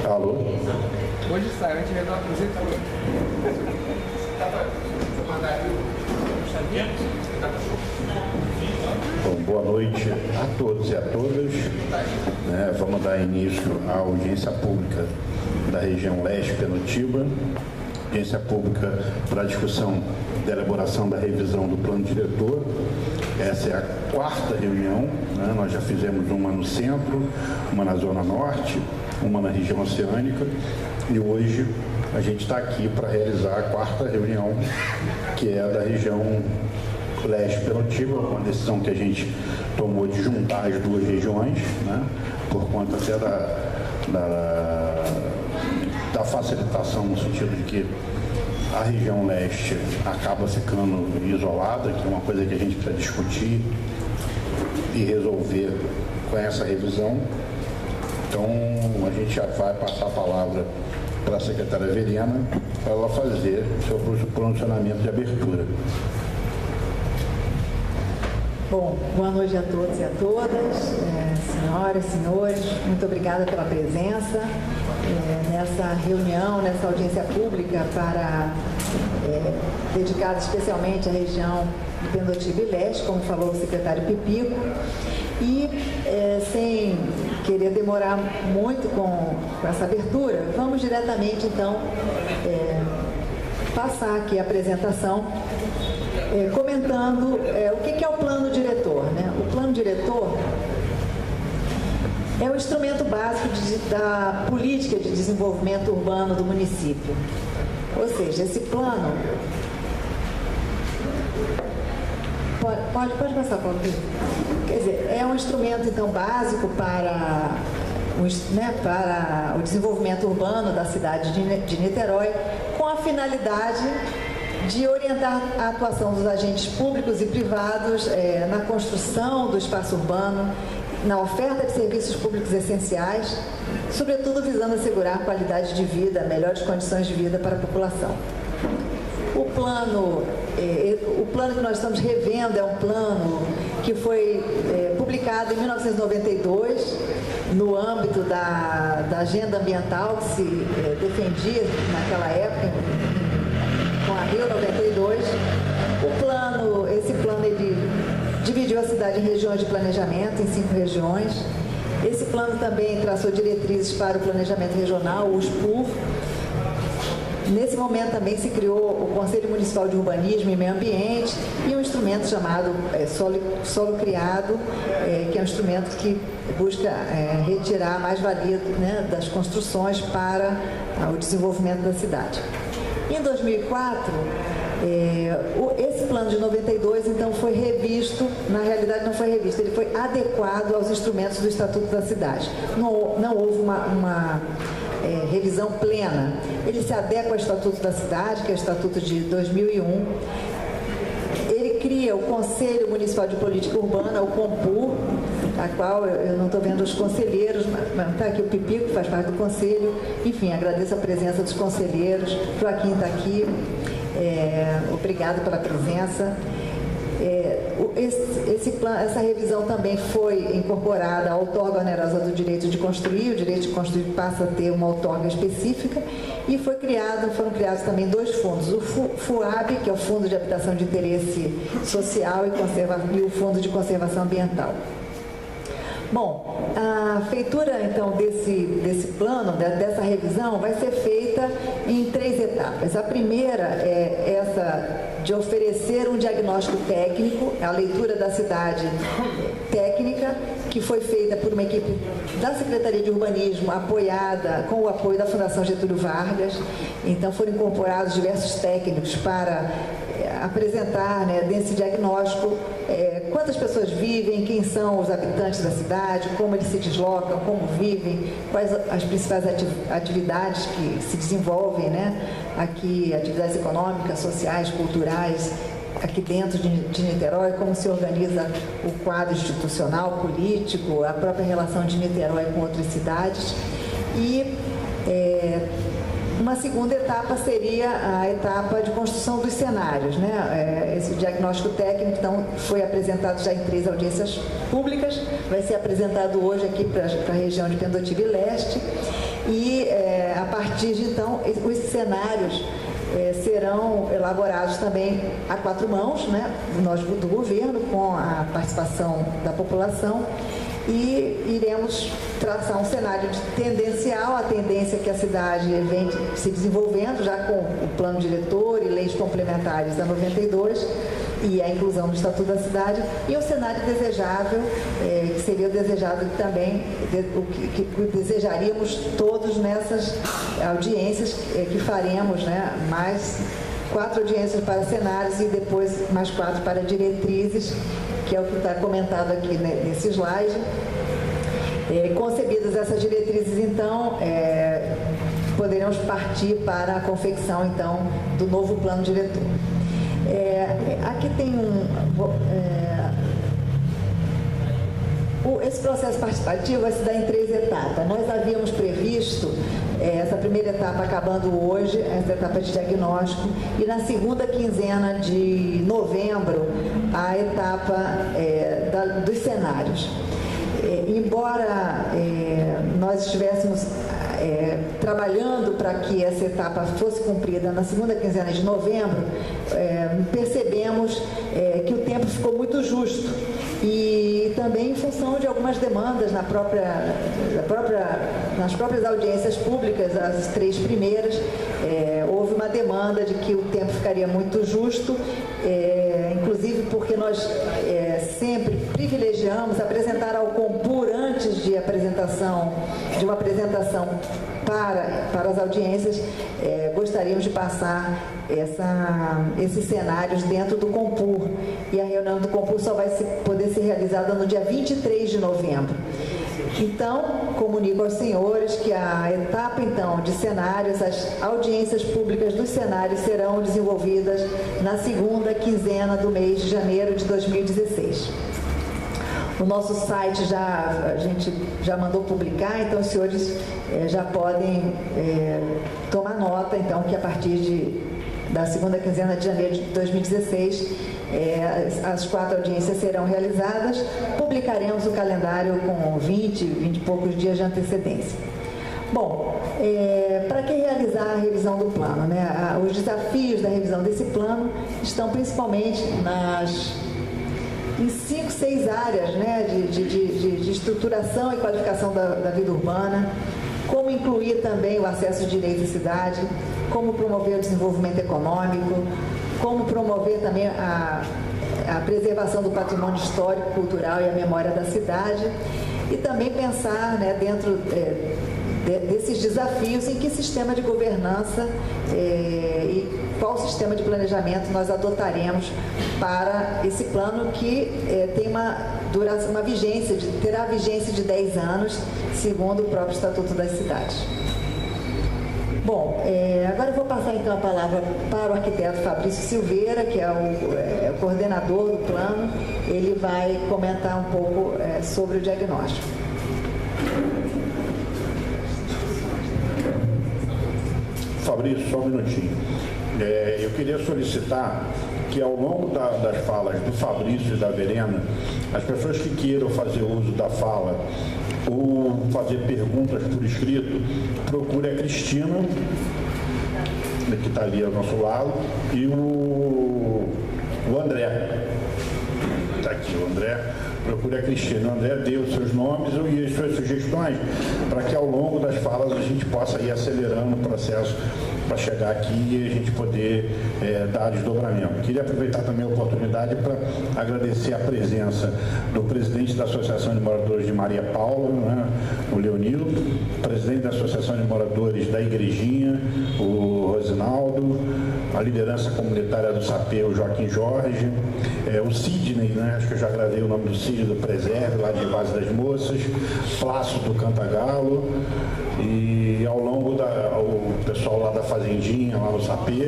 Alô? Hoje sai, a gente resolve Bom, boa noite a todos e a todas. Vamos dar início à audiência pública da região leste Penotiba, audiência pública para a discussão da elaboração da revisão do plano diretor. Essa é a quarta reunião, nós já fizemos uma no centro, uma na zona norte, uma na região oceânica, e hoje a gente está aqui para realizar a quarta reunião, que é da região leste Penotiba, uma decisão que a gente tomou de juntar as duas regiões, por conta até da facilitação, no sentido de que a região leste acaba ficando isolada, que é uma coisa que a gente precisa discutir e resolver com essa revisão. Então, a gente já vai passar a palavra para a secretária Verena, para ela fazer seu pronunciamento de abertura. Bom, boa noite a todos e a todas, senhoras, senhores, muito obrigada pela presença nessa reunião, nessa audiência pública dedicada especialmente à região de Penotiba e Leste, como falou o secretário Pipico, e sem querer demorar muito com essa abertura, vamos diretamente então passar aqui a apresentação comentando o que é o plano diretor. O plano diretor é o instrumento básico da política de desenvolvimento urbano do município. Ou seja, esse plano... Pode passar, Paulo. Quer dizer, é um instrumento, então, básico para o desenvolvimento urbano da cidade de Niterói, com a finalidade de orientar a atuação dos agentes públicos e privados na construção do espaço urbano, na oferta de serviços públicos essenciais, sobretudo visando assegurar qualidade de vida, melhores condições de vida para a população. O plano que nós estamos revendo é um plano que foi publicado em 1992, no âmbito da agenda ambiental que se defendia naquela época, com a Rio 92. Esse plano ele dividiu a cidade em regiões de planejamento, em 5 regiões. Esse plano também traçou diretrizes para o planejamento regional, o SPUR. Nesse momento também se criou o Conselho Municipal de Urbanismo e Meio Ambiente e um instrumento chamado Solo Criado, que é um instrumento que busca retirar a mais-valia das construções para o desenvolvimento da cidade. Em 2004, esse plano de 92, então, foi revisto, na realidade não foi revisto, ele foi adequado aos instrumentos do Estatuto da Cidade. Não houve uma revisão plena. Ele se adequa ao Estatuto da Cidade, que é o Estatuto de 2001. Ele cria o Conselho Municipal de Política Urbana, o COMPUR, a qual eu não estou vendo os conselheiros, mas está aqui o Pipico, que faz parte do conselho. Enfim, agradeço a presença dos conselheiros. Joaquim está aqui. Obrigado pela presença. Essa revisão também foi incorporada à outorga onerosa do direito de construir. O direito de construir passa a ter uma outorga específica e foram criados também 2 fundos. O FUAB, que é o Fundo de Habitação de Interesse Social e o Fundo de Conservação Ambiental. Bom, a feitura, então, desse plano, dessa revisão, vai ser feita em 3 etapas. A primeira é essa de oferecer um diagnóstico técnico, a leitura da cidade técnica, que foi feita por uma equipe da Secretaria de Urbanismo, apoiada com o apoio da Fundação Getúlio Vargas. Então, foram incorporados diversos técnicos para apresentar, nesse diagnóstico, quantas pessoas vivem, quem são os habitantes da cidade, como eles se deslocam, como vivem, quais as principais atividades que se desenvolvem, aqui, atividades econômicas, sociais, culturais, aqui dentro de Niterói, como se organiza o quadro institucional, político, a própria relação de Niterói com outras cidades. E Uma segunda etapa seria a etapa de construção dos cenários, né? Esse diagnóstico técnico, então, foi apresentado já em 3 audiências públicas, vai ser apresentado hoje aqui para a região de Pendotiba e Leste, e a partir de então, os cenários serão elaborados também a 4 mãos, né, do governo, com a participação da população, e iremos traçar um cenário tendencial, a tendência que a cidade vem se desenvolvendo, já com o plano diretor e leis complementares da 92, e a inclusão do Estatuto da Cidade, e o cenário desejável, que seria o desejado também, o que desejaríamos todos nessas audiências que faremos, né, mais 4 audiências para cenários e depois mais 4 para diretrizes, que é o que está comentado aqui nesse slide. Concebidas essas diretrizes, então, poderemos partir para a confecção, então, do novo plano diretor. Aqui tem esse processo participativo vai se dar em 3 etapas. Nós havíamos previsto essa primeira etapa acabando hoje, essa etapa de diagnóstico, e na segunda quinzena de novembro, a etapa dos cenários. Embora nós estivéssemos trabalhando para que essa etapa fosse cumprida na segunda quinzena de novembro, percebemos que o tempo ficou muito justo, e também em função de algumas demandas nas próprias audiências públicas, as 3 primeiras, houve uma demanda de que o tempo ficaria muito justo, inclusive porque nós sempre privilegiamos apresentar ao Compur antes de uma apresentação para as audiências. Gostaríamos de passar esses cenários dentro do Compur, e a reunião do Compur só vai poder ser realizada no dia 23 de novembro. Então, comunico aos senhores que a etapa, então, de cenários, as audiências públicas dos cenários serão desenvolvidas na segunda quinzena do mês de janeiro de 2016. O nosso site a gente já mandou publicar, então os senhores já podem tomar nota, então, que a partir da segunda quinzena de janeiro de 2016, as 4 audiências serão realizadas. Publicaremos o calendário com 20 e poucos dias de antecedência. Bom, para que realizar a revisão do plano, né? Os desafios da revisão desse plano estão principalmente em 5, 6 áreas, né, de estruturação e qualificação da vida urbana, como incluir também o acesso de direito à cidade, como promover o desenvolvimento econômico, como promover também a preservação do patrimônio histórico, cultural e a memória da cidade, e também pensar, né, dentro desses desafios, em que sistema de governança e qual sistema de planejamento nós adotaremos para esse plano que tem uma vigência, terá vigência de 10 anos, segundo o próprio Estatuto das Cidades. Bom, agora eu vou passar então a palavra para o arquiteto Fabrício Silveira, que é o coordenador do plano. Ele vai comentar um pouco sobre o diagnóstico. Fabrício, só um minutinho. Eu queria solicitar que, ao longo das falas do Fabrício e da Verena, as pessoas que queiram fazer uso da fala ou fazer perguntas por escrito, procure a Cristina, que está ali ao nosso lado, e o André. Está aqui o André. Procure a Cristina. O André dê os seus nomes e as suas sugestões, para que ao longo das falas a gente possa ir acelerando o processo para chegar aqui e a gente poder dar desdobramento. Queria aproveitar também a oportunidade para agradecer a presença do presidente da Associação de Moradores de Maria Paula, né, o Leonildo, presidente da Associação de Moradores da Igrejinha, o Rosinaldo, a liderança comunitária do SAPE, o Joaquim Jorge, o Sidney, né, acho que eu já gravei o nome do Sidney do Preserve, lá de Vaz das Moças, Plácido do Cantagalo, e ao longo o pessoal lá da Fazendinha, lá no Sapê,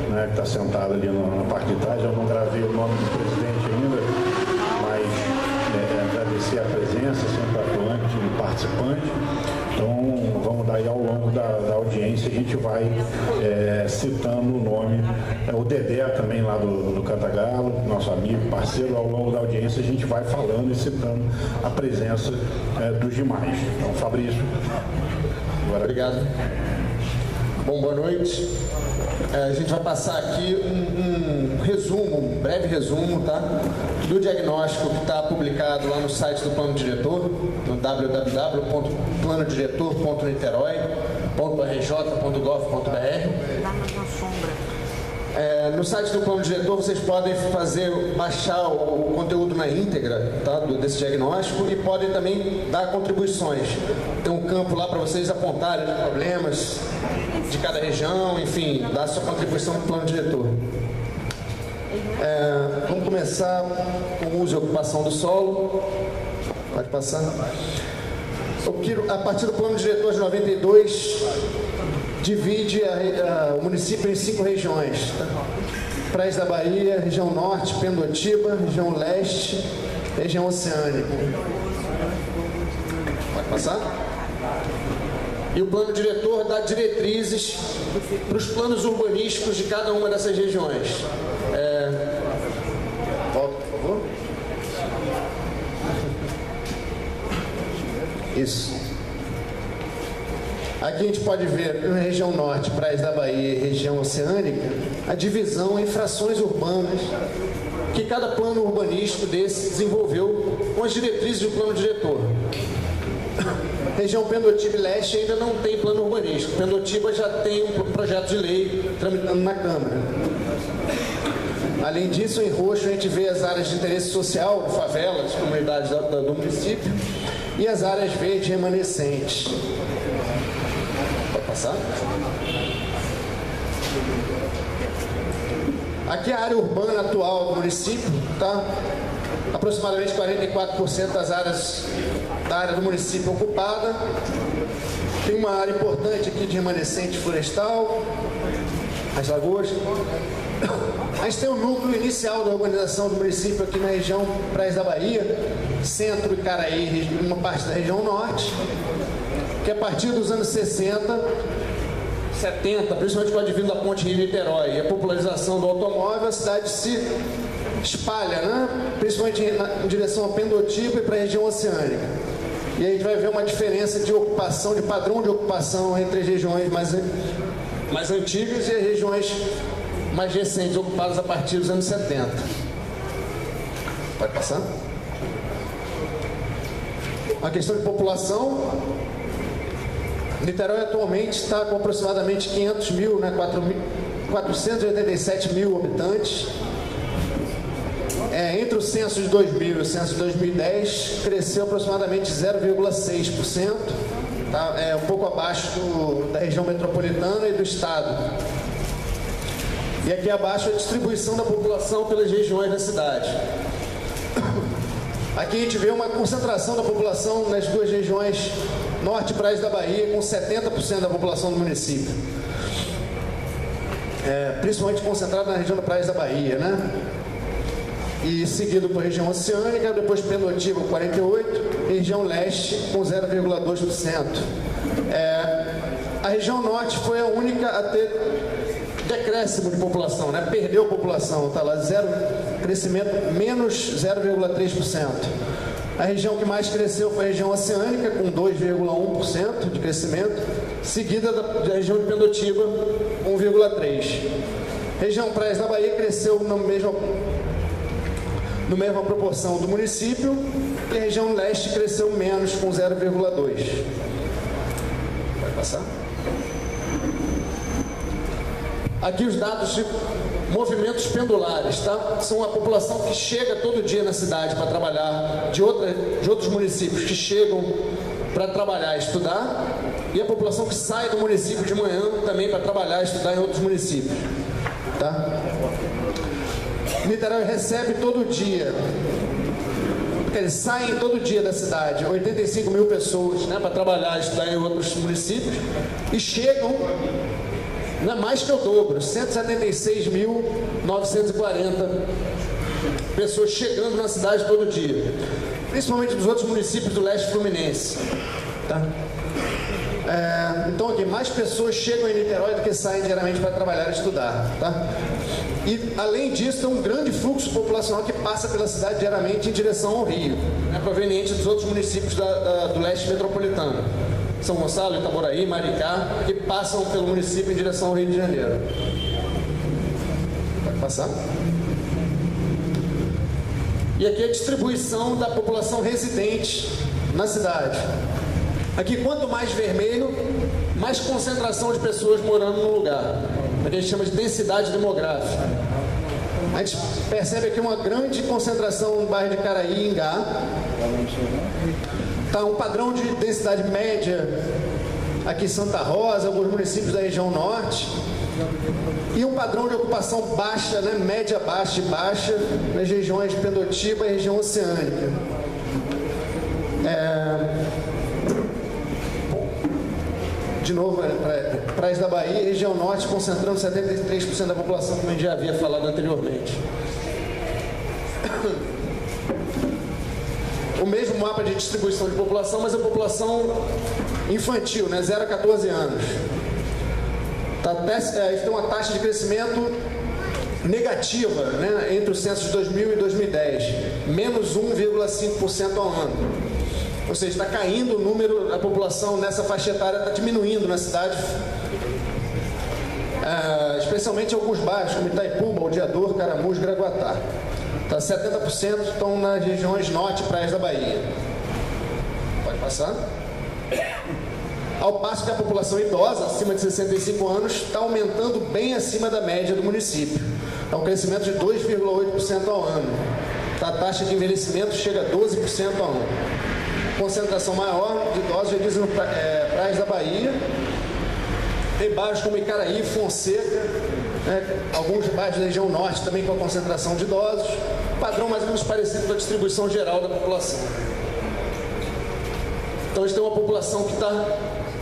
né, que está sentado ali na parte de trás. Eu não gravei o nome do presidente ainda, mas agradecer a presença, sempre atuante, participantes. Então, vamos dar aí ao longo da audiência, a gente vai citando o nome, o Dedé também lá do Cantagalo, nosso amigo, parceiro, ao longo da audiência a gente vai falando e citando a presença dos demais. Então, Fabrício. Agora... Obrigado. Bom, boa noite. A gente vai passar aqui um resumo, um breve resumo, tá? Do diagnóstico que está publicado lá no site do Plano Diretor, no www.planodiretor.niterói.rj.gov.br. No site do Plano Diretor vocês podem baixar o conteúdo na íntegra, tá, desse diagnóstico, e podem também dar contribuições. Tem um campo lá para vocês apontarem os problemas de cada região, enfim, dar sua contribuição no Plano Diretor. Vamos começar com o uso e ocupação do solo. Pode passar. A partir do Plano Diretor de 92, divide o município em 5 regiões. Tá? Praias da Bahia, região norte, Pendotiba, região leste, região oceânica. Pode passar? E o plano diretor dá diretrizes para os planos urbanísticos de cada uma dessas regiões. Volta, por favor. Isso. Aqui a gente pode ver, na região norte, Praias da Bahia e região oceânica, a divisão em frações urbanas que cada plano urbanístico desse desenvolveu com as diretrizes do plano diretor. Região Pendotiba e Leste ainda não tem plano urbanístico. Pendotiba já tem um projeto de lei tramitando na Câmara. Além disso, em roxo a gente vê as áreas de interesse social, favelas, comunidades do município, e as áreas verdes remanescentes. Pode passar? Aqui é a área urbana atual do município, tá? Aproximadamente 44% das áreas da área do município ocupada. Tem uma área importante aqui de remanescente florestal, as lagoas. A gente tem o núcleo inicial da urbanização do município aqui na região Praias da Bahia, Centro e Caraí, uma parte da região norte, que a partir dos anos 60, 70, principalmente com o advento da ponte Rio-Niterói e a popularização do automóvel, a cidade se espalha, né? Principalmente em direção a Pendotiba e para a região oceânica. E aí a gente vai ver uma diferença de ocupação, de padrão de ocupação entre as regiões mais antigas e as regiões mais recentes, ocupadas a partir dos anos 70. Pode passar? A questão de população. Niterói atualmente está com aproximadamente 500 mil, né, 487 mil habitantes. Entre o censo de 2000 e o censo de 2010, cresceu aproximadamente 0,6%, tá? Um pouco abaixo da região metropolitana e do estado. E aqui abaixo a distribuição da população pelas regiões da cidade. Aqui a gente vê uma concentração da população nas duas regiões norte e Praias da Bahia, com 70% da população do município. Principalmente concentrada na região da Praias da Bahia, né? E seguido por região oceânica, depois Pendotiba, 48%, e região leste, com 0,2%. A região norte foi a única a ter decréscimo de população, né? Perdeu população, está lá, crescimento menos 0,3%. A região que mais cresceu foi a região oceânica, com 2,1% de crescimento, seguida da região de Pendotiba, 1,3%. Região Praias da Bahia cresceu na mesma proporção do município, e a região leste cresceu menos, com 0,2%. Vai passar? Aqui os dados de movimentos pendulares, tá? São a população que chega todo dia na cidade para trabalhar, de outros municípios que chegam para trabalhar e estudar, e a população que sai do município de manhã também para trabalhar e estudar em outros municípios, tá? Niterói recebe todo dia, porque eles saem todo dia da cidade, 85 mil pessoas, né, para trabalhar e estudar em outros municípios, e chegam, não é mais que o dobro, 176.940 pessoas chegando na cidade todo dia, principalmente dos outros municípios do leste fluminense. tá? Então, aqui, mais pessoas chegam em Niterói do que saem diariamente para trabalhar e estudar, tá? E, além disso, tem um grande fluxo populacional que passa pela cidade diariamente em direção ao Rio, né, proveniente dos outros municípios do leste metropolitano. São Gonçalo, Itaboraí, Maricá, que passam pelo município em direção ao Rio de Janeiro. Pode passar. E aqui a distribuição da população residente na cidade. Aqui, quanto mais vermelho, mais concentração de pessoas morando no lugar. A gente chama de densidade demográfica. A gente percebe aqui uma grande concentração no bairro de Caraí, Ingá. Tá um padrão de densidade média aqui em Santa Rosa, alguns municípios da região norte. E um padrão de ocupação baixa, né, média baixa e baixa, nas regiões de Pendotiba e região oceânica. De novo, Praias da Bahia, região norte, concentrando 73% da população, como a gente já havia falado anteriormente. O mesmo mapa de distribuição de população, mas a população infantil, né, 0 a 14 anos. Tem uma taxa de crescimento negativa, né, entre os censos de 2000 e 2010, menos 1,5% ao ano. Ou seja, está caindo o número da população nessa faixa etária, está diminuindo na cidade, especialmente em alguns bairros, como Itaipuba, Odiador, Caramujo, Graguatá. Tá, 70% estão nas regiões norte e praias da Bahia. Pode passar. Ao passo que a população idosa, acima de 65 anos, está aumentando bem acima da média do município. É um crescimento de 2,8% ao ano. Tá, a taxa de envelhecimento chega a 12% ao ano. Concentração maior de idosos, já dizem, praias da Bahia. Tem bairros como Icaraí, Fonseca, né, alguns bairros da região norte também com a concentração de idosos. Padrão mais ou menos parecido com a distribuição geral da população. Então a gente tem uma população que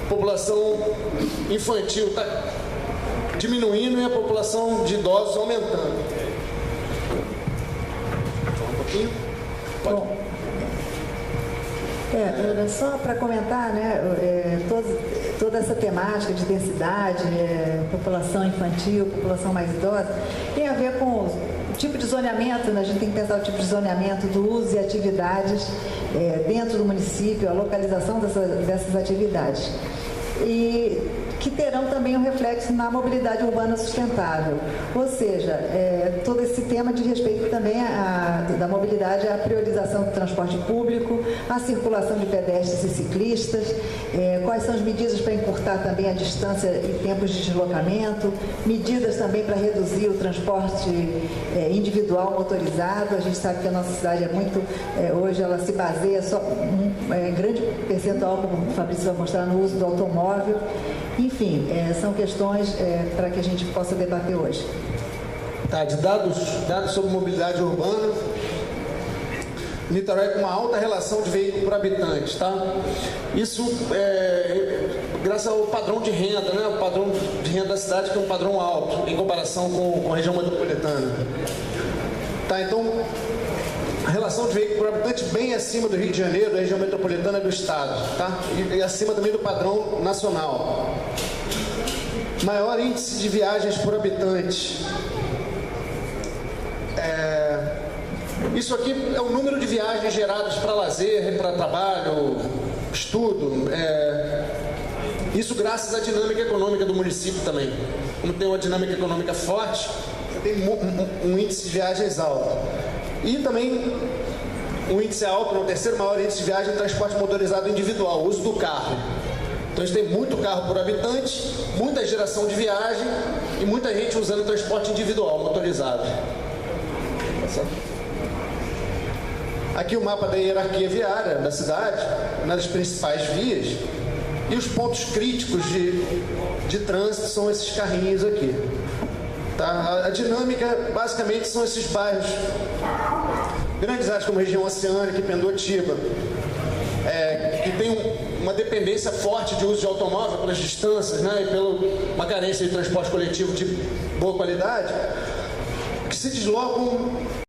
população infantil está diminuindo e a população de idosos aumentando. Só um pouquinho. Pode. Bom, só para comentar, né, toda essa temática de densidade, população infantil, população mais idosa, tem a ver com o tipo de zoneamento, né? A gente tem que pensar o tipo de zoneamento do uso e atividades dentro do município, a localização dessas atividades. E que terão também um reflexo na mobilidade urbana sustentável. Ou seja, todo esse tema diz respeito também da mobilidade, à priorização do transporte público, à circulação de pedestres e ciclistas, quais são as medidas para encurtar também a distância e tempos de deslocamento, medidas também para reduzir o transporte individual motorizado. A gente sabe que a nossa cidade hoje ela se baseia só grande percentual, como o Fabrício vai mostrar, no uso do automóvel. Enfim, são questões para que a gente possa debater hoje. Tá, de dados sobre mobilidade urbana, Niterói com uma alta relação de veículo por habitante, tá? Isso graças ao padrão de renda, né? O padrão de renda da cidade, que é um padrão alto em comparação com a região metropolitana. Tá, então, a relação de veículo por habitante bem acima do Rio de Janeiro, da região metropolitana e do estado, tá? E acima também do padrão nacional. Maior índice de viagens por habitante. Isso aqui é o número de viagens geradas para lazer, para trabalho, estudo. Isso graças à dinâmica econômica do município também. Como tem uma dinâmica econômica forte, você tem um índice de viagens alto. E também o índice alto, o terceiro maior índice de viagem, é transporte motorizado individual, o uso do carro. Então a gente tem muito carro por habitante, muita geração de viagem e muita gente usando transporte individual, motorizado. Aqui o mapa da hierarquia viária da cidade, nas principais vias, e os pontos críticos de trânsito são esses carrinhos aqui. Tá? A dinâmica, basicamente, são esses bairros, grandes áreas como região oceânica e Pendotiba, que tem uma dependência forte de uso de automóvel pelas distâncias, né, e pela uma carência de transporte coletivo de boa qualidade, que se deslocam